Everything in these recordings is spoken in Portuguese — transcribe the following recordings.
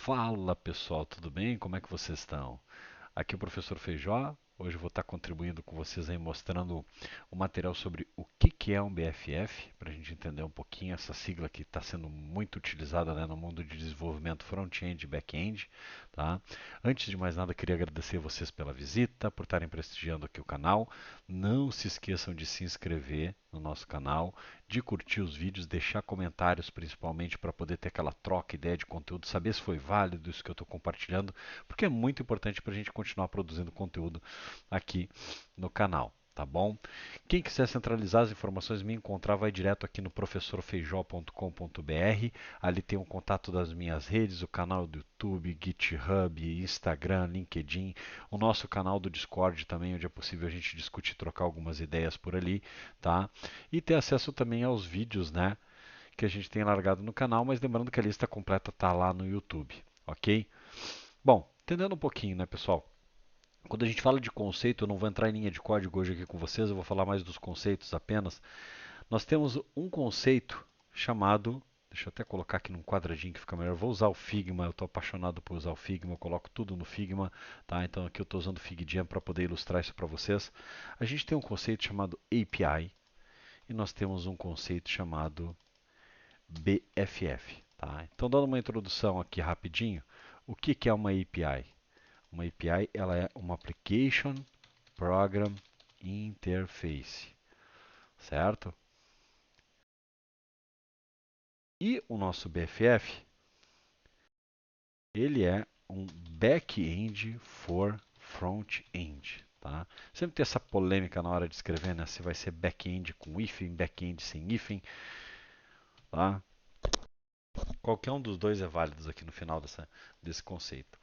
Fala pessoal, tudo bem? Como é que vocês estão? Aqui é o professor Feijó. Hoje eu vou estar contribuindo com vocês aí mostrando o material sobre o que é um BFF, para a gente entender um pouquinho essa sigla que está sendo muito utilizada, né, no mundo de desenvolvimento front-end e back-end. Tá? Antes de mais nada, queria agradecer vocês pela visita, por estarem prestigiando aqui o canal. Não se esqueçam de se inscrever no nosso canal, de curtir os vídeos, deixar comentários principalmente para poder ter aquela troca, ideia de conteúdo, saber se foi válido isso que eu estou compartilhando, porque é muito importante para a gente continuar produzindo conteúdo aqui no canal. Tá bom? Quem quiser centralizar as informações, me encontrar, vai direto aqui no professorfeijó.com.br. Ali tem o contato das minhas redes, o canal do YouTube, GitHub, Instagram, LinkedIn, o nosso canal do Discord também, onde é possível a gente discutir, trocar algumas ideias por ali, tá? E ter acesso também aos vídeos, né, que a gente tem largado no canal, mas lembrando que a lista completa está lá no YouTube, ok? Bom, entendendo um pouquinho, né, pessoal? Quando a gente fala de conceito, eu não vou entrar em linha de código hoje aqui com vocês, eu vou falar mais dos conceitos apenas. Nós temos um conceito chamado, deixa eu até colocar aqui num quadradinho que fica melhor. Eu vou usar o Figma, eu estou apaixonado por usar o Figma, eu coloco tudo no Figma, tá? Então aqui eu estou usando o FigJam para poder ilustrar isso para vocês. A gente tem um conceito chamado API e nós temos um conceito chamado BFF, tá? Então dando uma introdução aqui rapidinho, o que é uma API? Uma API ela é uma Application Program Interface, certo? E o nosso BFF, ele é um back-end for front-end, tá? Sempre tem essa polêmica na hora de escrever, né? Se vai ser back-end com hífen, back-end sem hífen, tá? Qualquer um dos dois é válido aqui no final desse conceito.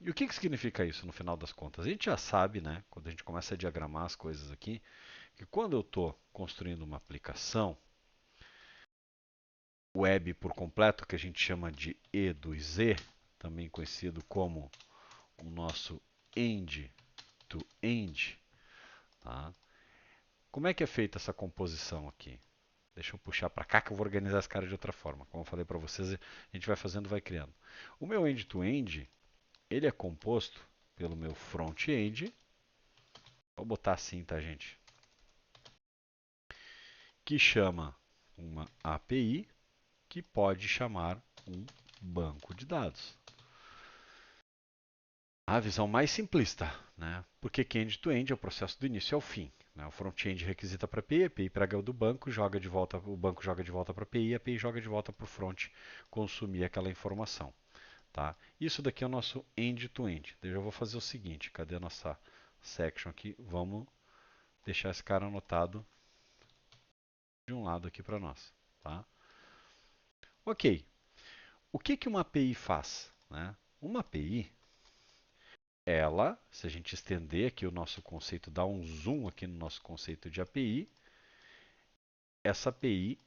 E o que significa isso no final das contas? A gente já sabe, né, quando a gente começa a diagramar as coisas aqui, que quando eu estou construindo uma aplicação web por completo, que a gente chama de E2E, também conhecido como o nosso end-to-end, tá? Como é que é feita essa composição aqui? Deixa eu puxar para cá que eu vou organizar as caras de outra forma. Como eu falei para vocês, a gente vai fazendo, vai criando. O meu end-to-end, ele é composto pelo meu front-end, vou botar assim, tá, gente? Que chama uma API que pode chamar um banco de dados. A visão mais simplista, né? Porque que end-to-end é o processo do início ao fim. Né? O front-end requisita para a API pega do banco, joga de volta, o banco joga de volta para a API joga de volta para o front consumir aquela informação. Tá? Isso daqui é o nosso end-to-end. Eu já vou fazer o seguinte, cadê a nossa section aqui? Vamos deixar esse cara anotado de um lado aqui para nós. Tá? Ok, o que uma API faz? Né? Uma API, ela, se a gente estender aqui o nosso conceito, dar um zoom aqui no nosso conceito de API, essa API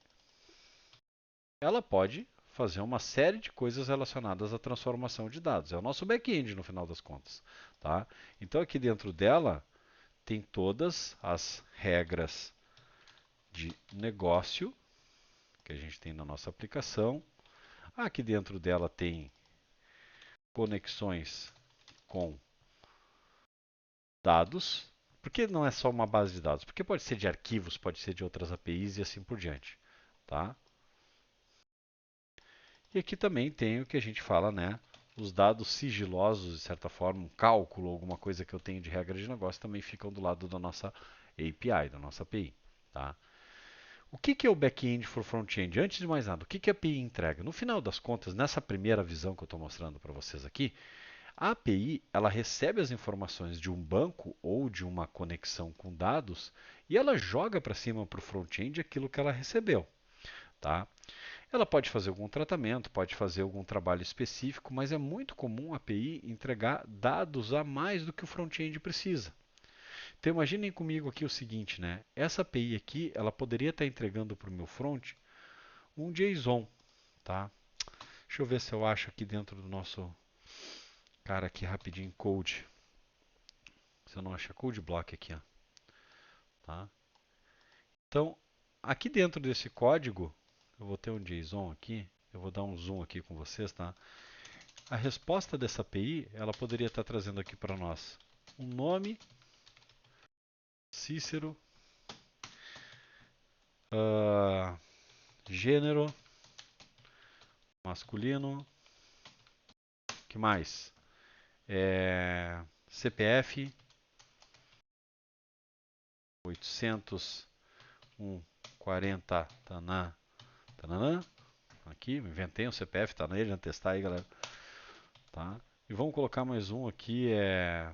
ela pode fazer uma série de coisas relacionadas à transformação de dados. É o nosso back-end no final das contas. Tá? Então aqui dentro dela tem todas as regras de negócio que a gente tem na nossa aplicação. Aqui dentro dela tem conexões com dados. Por que não é só uma base de dados? Porque pode ser de arquivos, pode ser de outras APIs e assim por diante. Tá? E aqui também tem o que a gente fala, né? Os dados sigilosos, de certa forma, um cálculo, alguma coisa que eu tenho de regra de negócio, também ficam do lado da nossa API, da nossa API. Tá? O que é o back-end for front-end? Antes de mais nada, o que a API entrega? No final das contas, nessa primeira visão que eu estou mostrando para vocês aqui, a API ela recebe as informações de um banco ou de uma conexão com dados e ela joga para cima para o front-end aquilo que ela recebeu. Tá? Ela pode fazer algum tratamento, pode fazer algum trabalho específico, mas é muito comum a API entregar dados a mais do que o front-end precisa. Então imaginem comigo aqui o seguinte, né? Essa API aqui, ela poderia estar entregando para o meu front um JSON, tá? Deixa eu ver se eu acho aqui dentro do nosso cara aqui rapidinho code. Se eu não achar code block aqui, ó, tá? Então, aqui dentro desse código, eu vou ter um JSON aqui, eu vou dar um zoom aqui com vocês, tá? a resposta dessa API, ela poderia estar trazendo aqui para nós um nome, Cícero, uh, gênero, masculino, que mais? CPF, 800, 40, tanã, tananã. Aqui, inventei um CPF, tá nele, já testar aí, galera. Tá? E vamos colocar mais um aqui, é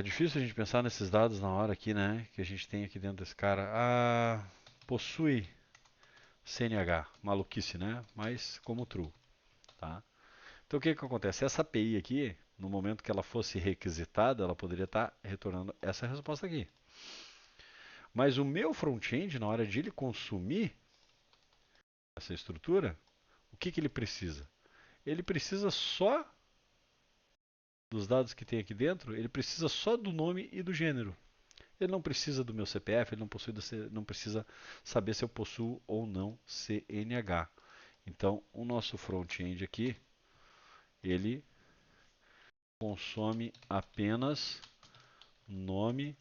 difícil a gente pensar nesses dados na hora aqui, né? Que a gente tem aqui dentro desse cara. Possui CNH. Maluquice, né? Mas como true, tá? Então o que que acontece? Essa API aqui, no momento que ela fosse requisitada, ela poderia estar retornando essa resposta aqui. Mas o meu front-end, na hora de ele consumir essa estrutura, o que que ele precisa? Ele precisa só dos dados que tem aqui dentro, ele precisa só do nome e do gênero. Ele não precisa do meu CPF, ele não precisa saber se eu possuo ou não CNH. Então, o nosso front-end aqui, ele consome apenas nome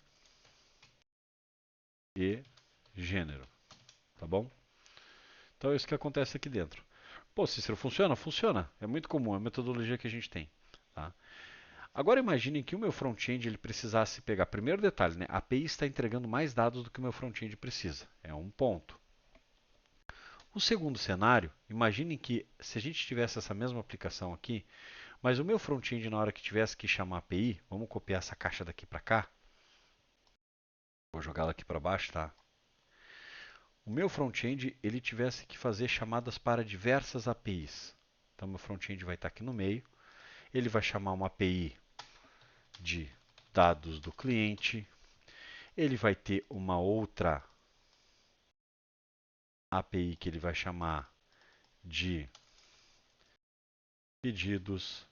e gênero, tá bom? Então é isso que acontece aqui dentro. Pô, Cícero, funciona? Funciona. É muito comum, é a metodologia que a gente tem. Tá? Agora imaginem que o meu front-end ele precisasse pegar, primeiro detalhe, né? A API está entregando mais dados do que o meu front-end precisa. É um ponto. O segundo cenário, imaginem que se a gente tivesse essa mesma aplicação aqui, mas o meu front-end na hora que tivesse que chamar a API, vamos copiar essa caixa daqui para cá, vou jogá-la aqui para baixo, tá? O meu front-end ele tivesse que fazer chamadas para diversas APIs. Então meu front-end vai estar aqui no meio, ele vai chamar uma API de dados do cliente, ele vai ter uma outra API que ele vai chamar de pedidos,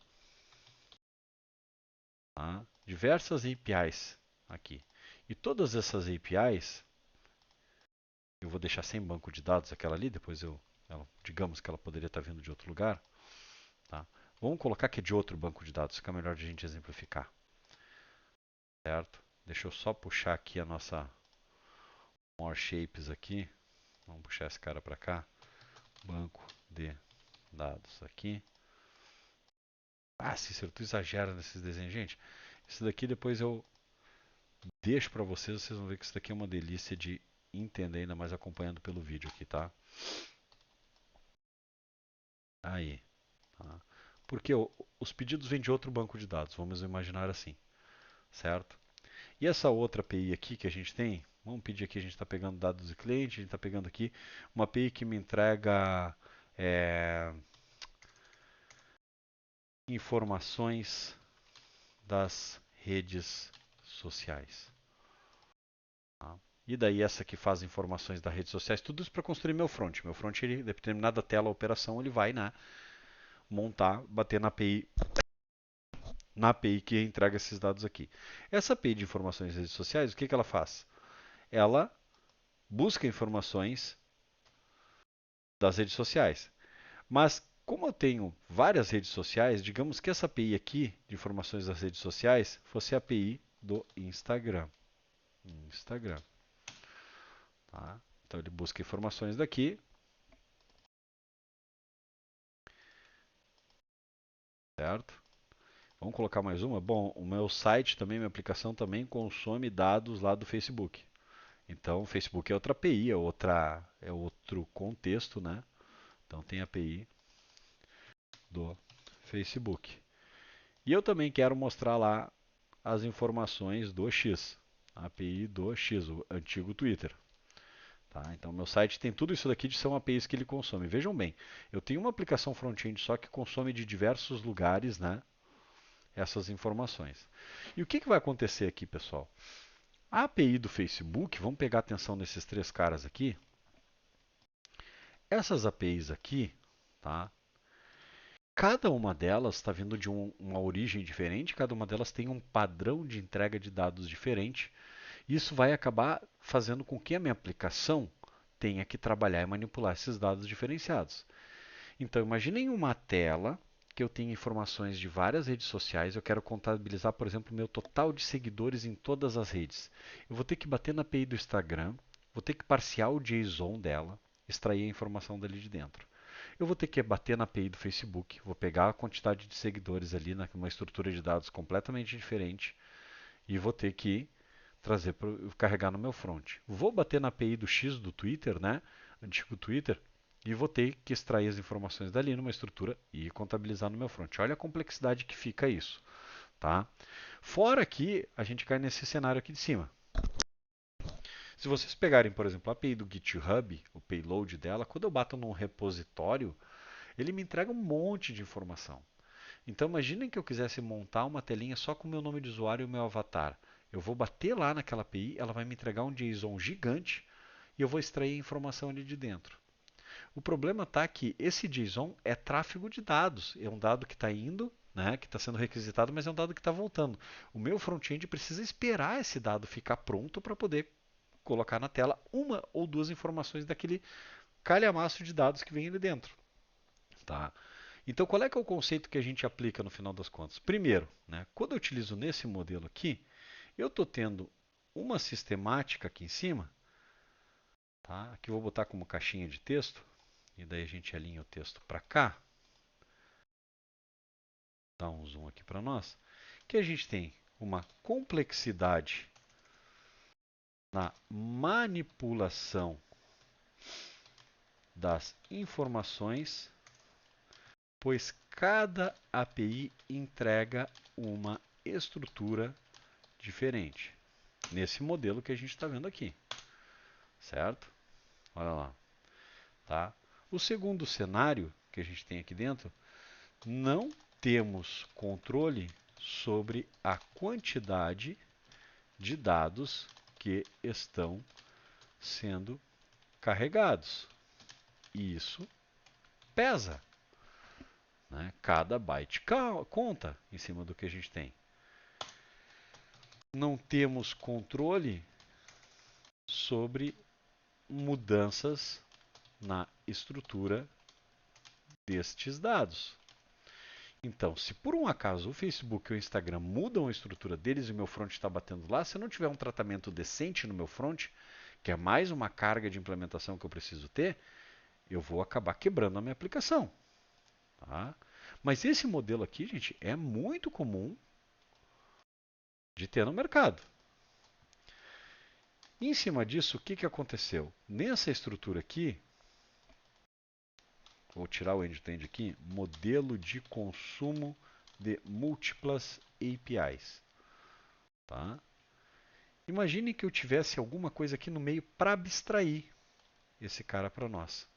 tá? Diversas APIs aqui. E todas essas APIs, eu vou deixar sem banco de dados aquela ali, depois digamos que ela poderia estar vindo de outro lugar, tá? Vamos colocar que é de outro banco de dados, fica melhor de a gente exemplificar, certo? Deixa eu só puxar aqui a nossa more shapes aqui, vamos puxar esse cara para cá, banco de dados aqui. Cícero, tu exagera nesses desenhos, gente. Isso daqui depois eu deixo para vocês, vocês vão ver que isso daqui é uma delícia de entender, ainda mais acompanhando pelo vídeo aqui, tá? Aí, tá? Porque os pedidos vêm de outro banco de dados, vamos imaginar assim, certo? E essa outra API aqui que a gente tem, vamos pedir aqui, a gente está pegando dados do cliente, a gente está pegando aqui uma API que me entrega informações das redes sociais. Tá? E daí essa que faz informações das redes sociais, tudo isso para construir meu front. Meu front, ele, determinada tela, operação, ele vai, né, montar, bater na API que entrega esses dados aqui. Essa API de informações das redes sociais, o que que ela faz? Ela busca informações das redes sociais. Mas como eu tenho várias redes sociais, digamos que essa API aqui de informações das redes sociais fosse a API do Instagram. Instagram. Tá? Então ele busca informações daqui, certo? Vamos colocar mais uma? Bom, o meu site também, minha aplicação também consome dados lá do Facebook. Então, o Facebook é outra API, é outro contexto, né? Então tem a API do Facebook. E eu também quero mostrar lá as informações do X, a API do X, o antigo Twitter. Tá? Então, meu site tem tudo isso daqui de são APIs que ele consome. Vejam bem, eu tenho uma aplicação front-end só que consome de diversos lugares, né, essas informações. E o que, que vai acontecer aqui, pessoal? A API do Facebook, vamos pegar atenção nesses três caras aqui. Essas APIs aqui, tá? Cada uma delas está vindo de uma origem diferente, cada uma delas tem um padrão de entrega de dados diferente. Isso vai acabar fazendo com que a minha aplicação tenha que trabalhar e manipular esses dados diferenciados. Então, imaginem uma tela que eu tenho informações de várias redes sociais. Eu quero contabilizar, por exemplo, o meu total de seguidores em todas as redes. Eu vou ter que bater na API do Instagram, vou ter que parsear o JSON dela, extrair a informação dali de dentro. Eu vou ter que bater na API do Facebook, vou pegar a quantidade de seguidores ali numa estrutura de dados completamente diferente e vou ter que carregar no meu front. Vou bater na API do X do Twitter, né? Antigo Twitter, e vou ter que extrair as informações dali numa estrutura e contabilizar no meu front. Olha a complexidade que fica isso, tá? Fora que a gente cai nesse cenário aqui de cima. Se vocês pegarem, por exemplo, a API do GitHub, o payload dela, quando eu bato num repositório, ele me entrega um monte de informação. Então imaginem que eu quisesse montar uma telinha só com o meu nome de usuário e o meu avatar. Eu vou bater lá naquela API, ela vai me entregar um JSON gigante e eu vou extrair a informação ali de dentro. O problema está que esse JSON é tráfego de dados. É um dado que está indo, né, que está sendo requisitado, mas é um dado que está voltando. O meu front-end precisa esperar esse dado ficar pronto para poder colocar na tela uma ou duas informações daquele calhamaço de dados que vem ali dentro. Tá? Então, qual é que é o conceito que a gente aplica no final das contas? Primeiro, né, quando eu utilizo nesse modelo aqui, eu estou tendo uma sistemática aqui em cima, tá? Aqui eu vou botar como caixinha de texto, e daí a gente alinha o texto para cá, dá um zoom aqui para nós, que a gente tem uma complexidade na manipulação das informações, pois cada API entrega uma estrutura diferente. Nesse modelo que a gente está vendo aqui, certo? Olha lá, tá? O segundo cenário que a gente tem aqui dentro, não temos controle sobre a quantidade de dados que estão sendo carregados. E isso pesa, né? Cada byte conta em cima do que a gente tem. Não temos controle sobre mudanças na estrutura destes dados. Então, se por um acaso o Facebook ou o Instagram mudam a estrutura deles e o meu front está batendo lá, se eu não tiver um tratamento decente no meu front, que é mais uma carga de implementação que eu preciso ter, eu vou acabar quebrando a minha aplicação. Tá? Mas esse modelo aqui, gente, é muito comum de ter no mercado. E em cima disso, o que, que aconteceu? Nessa estrutura aqui, vou tirar o end-to-end aqui, modelo de consumo de múltiplas APIs. Tá? Imagine que eu tivesse alguma coisa aqui no meio para abstrair esse cara para nós.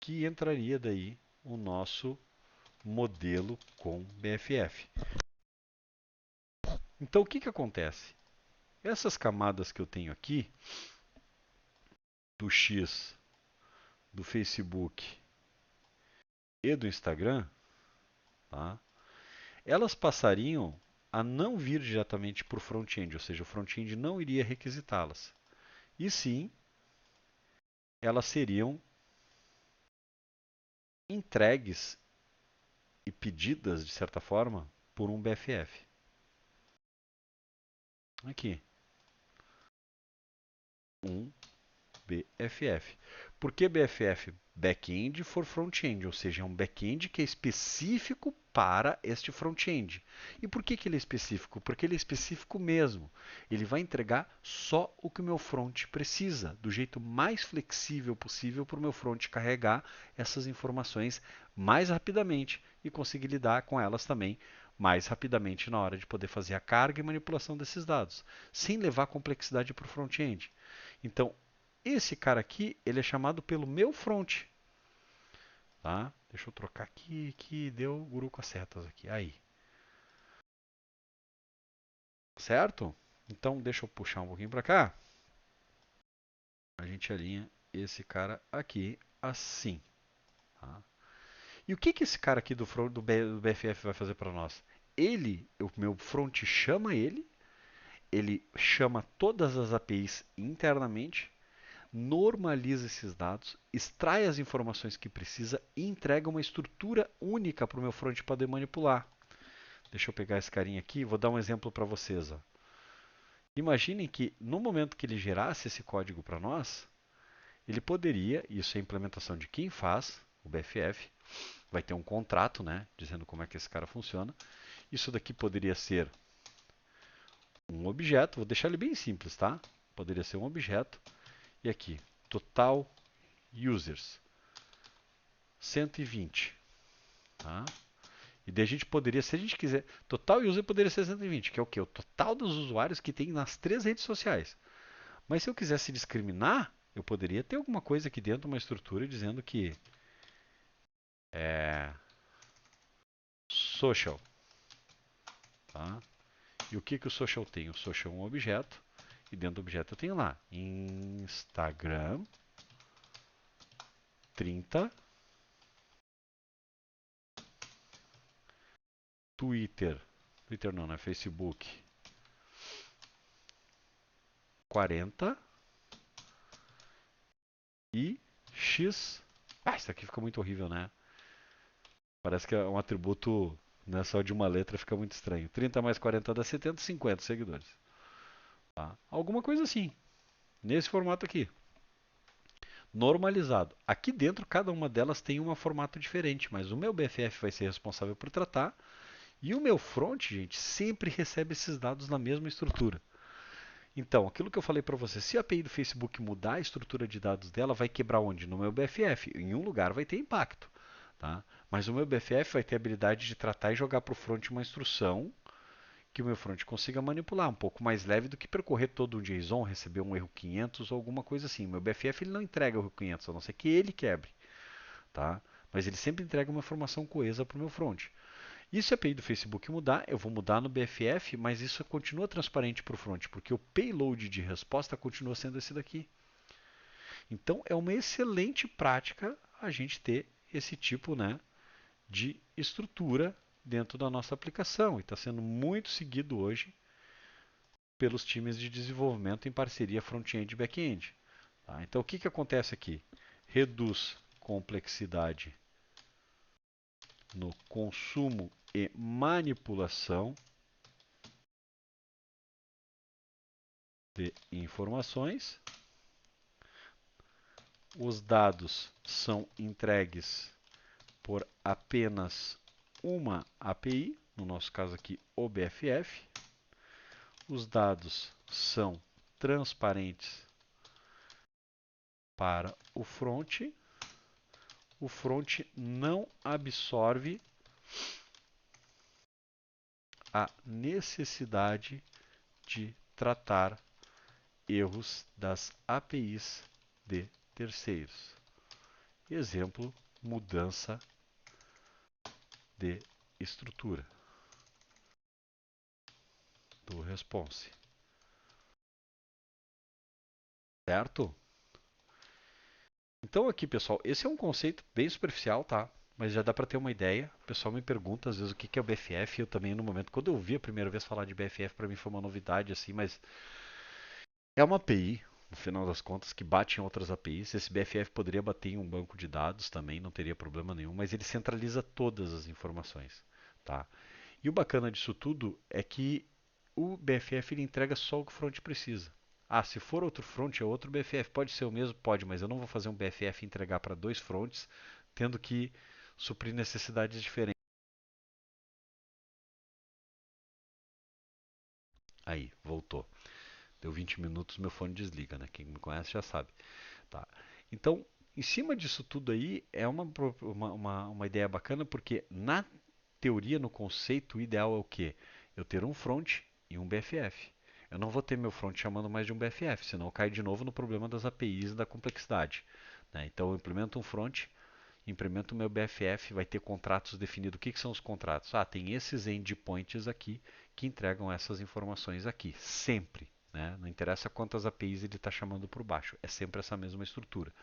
Que entraria daí o nosso modelo com BFF. Então o que, que acontece? Essas camadas que eu tenho aqui, do X, do Facebook e do Instagram, tá? Elas passariam a não vir diretamente para o front-end, ou seja, o front-end não iria requisitá-las. E sim, elas seriam entregues e pedidas, de certa forma, por um BFF. Aqui, um BFF. Por que BFF? Back-end for front-end, ou seja, é um back-end que é específico para este front-end. E por que, que ele é específico? Porque ele é específico mesmo. Ele vai entregar só o que o meu front precisa, do jeito mais flexível possível para o meu front carregar essas informações mais rapidamente e conseguir lidar com elas também mais rapidamente na hora de poder fazer a carga e manipulação desses dados, sem levar complexidade para o front-end. Então, esse cara aqui, ele é chamado pelo meu front. Tá? Deixa eu trocar aqui, que deu guru com as setas aqui. Aí. Certo? Então, deixa eu puxar um pouquinho para cá. A gente alinha esse cara aqui assim. Tá? E o que, que esse cara aqui do, front, do BFF vai fazer para nós? Ele, o meu front chama ele chama todas as APIs internamente. normaliza esses dados, extrai as informações que precisa e entrega uma estrutura única para o meu front poder manipular. Deixa eu pegar esse carinha aqui e vou dar um exemplo para vocês. Ó. Imaginem que no momento que ele gerasse esse código para nós, ele poderia, isso é a implementação de quem faz, o BFF, vai ter um contrato, né, dizendo como é que esse cara funciona. Isso daqui poderia ser um objeto, vou deixar ele bem simples, tá? Poderia ser um objeto. E aqui, total users, 120. Tá? E daí a gente poderia, se a gente quiser, total user poderia ser 120, que é o quê? O total dos usuários que tem nas 3 redes sociais. Mas se eu quisesse discriminar, eu poderia ter alguma coisa aqui dentro, uma estrutura dizendo que é social. Tá? E o que, que o social tem? O social é um objeto, e dentro do objeto eu tenho lá Instagram 30, Twitter não, né? Facebook 40 e X. Ah, isso aqui fica muito horrível, né? Parece que é um atributo, né, só de uma letra, fica muito estranho. 30 mais 40 dá 70, 50 seguidores. Tá? Alguma coisa assim, nesse formato aqui. Normalizado. Aqui dentro, cada uma delas tem um formato diferente, mas o meu BFF vai ser responsável por tratar. E o meu front, gente, sempre recebe esses dados na mesma estrutura. Então, aquilo que eu falei para você, se a API do Facebook mudar a estrutura de dados dela, vai quebrar onde? No meu BFF. Em um lugar vai ter impacto. Tá? Mas o meu BFF vai ter a habilidade de tratar e jogar para o front uma instrução que o meu front consiga manipular, um pouco mais leve do que percorrer todo um JSON, receber um erro 500 ou alguma coisa assim. O meu BFF ele não entrega o erro 500, a não ser que ele quebre. Tá? Mas ele sempre entrega uma informação coesa para o meu front. E se a API do Facebook mudar, eu vou mudar no BFF, mas isso continua transparente para o front, porque o payload de resposta continua sendo esse daqui. Então é uma excelente prática a gente ter esse tipo, né, de estrutura dentro da nossa aplicação e está sendo muito seguido hoje pelos times de desenvolvimento em parceria front-end e back-end. Tá? Então o que, que acontece aqui? Reduz complexidade no consumo e manipulação de informações. Os dados são entregues por apenas uma API, no nosso caso aqui o BFF. Os dados são transparentes para o front. O front não absorve a necessidade de tratar erros das APIs de terceiros. Exemplo, mudança de estrutura do response. Certo? Então aqui, pessoal, esse é um conceito bem superficial, tá? Mas já dá para ter uma ideia. O pessoal me pergunta às vezes o que é o BFF. Eu também no momento, quando eu vi a primeira vez falar de BFF, para mim foi uma novidade assim, mas é uma API, no final das contas, que bate em outras APIs. Esse BFF poderia bater em um banco de dados também, não teria problema nenhum, mas ele centraliza todas as informações, tá? E o bacana disso tudo é que o BFF ele entrega só o que o front precisa. Ah, se for outro front é outro BFF. Pode ser o mesmo? Pode, mas eu não vou fazer um BFF e entregar para 2 fronts, tendo que suprir necessidades diferentes. Aí, voltou. Deu 20 minutos, meu fone desliga, né? Quem me conhece já sabe. Tá. Então, em cima disso tudo aí, é uma ideia bacana, porque na teoria, no conceito, o ideal é o quê? Eu ter um front e um BFF. Eu não vou ter meu front chamando mais de um BFF, senão cai de novo no problema das APIs e da complexidade. Né? Então, eu implemento um front, implemento o meu BFF, vai ter contratos definidos. O que, que são os contratos? Ah, tem esses endpoints aqui que entregam essas informações aqui, sempre. Né? Não interessa quantas APIs ele está chamando por baixo, é sempre essa mesma estrutura.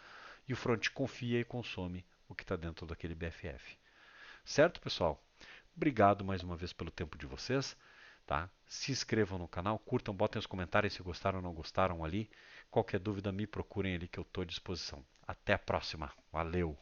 E o front confia e consome o que está dentro daquele BFF. Certo, pessoal? Obrigado mais uma vez pelo tempo de vocês. tá? Se inscrevam no canal, curtam, botem os comentários se gostaram ou não gostaram ali. Qualquer dúvida, me procurem ali que eu estou à disposição. Até a próxima. Valeu!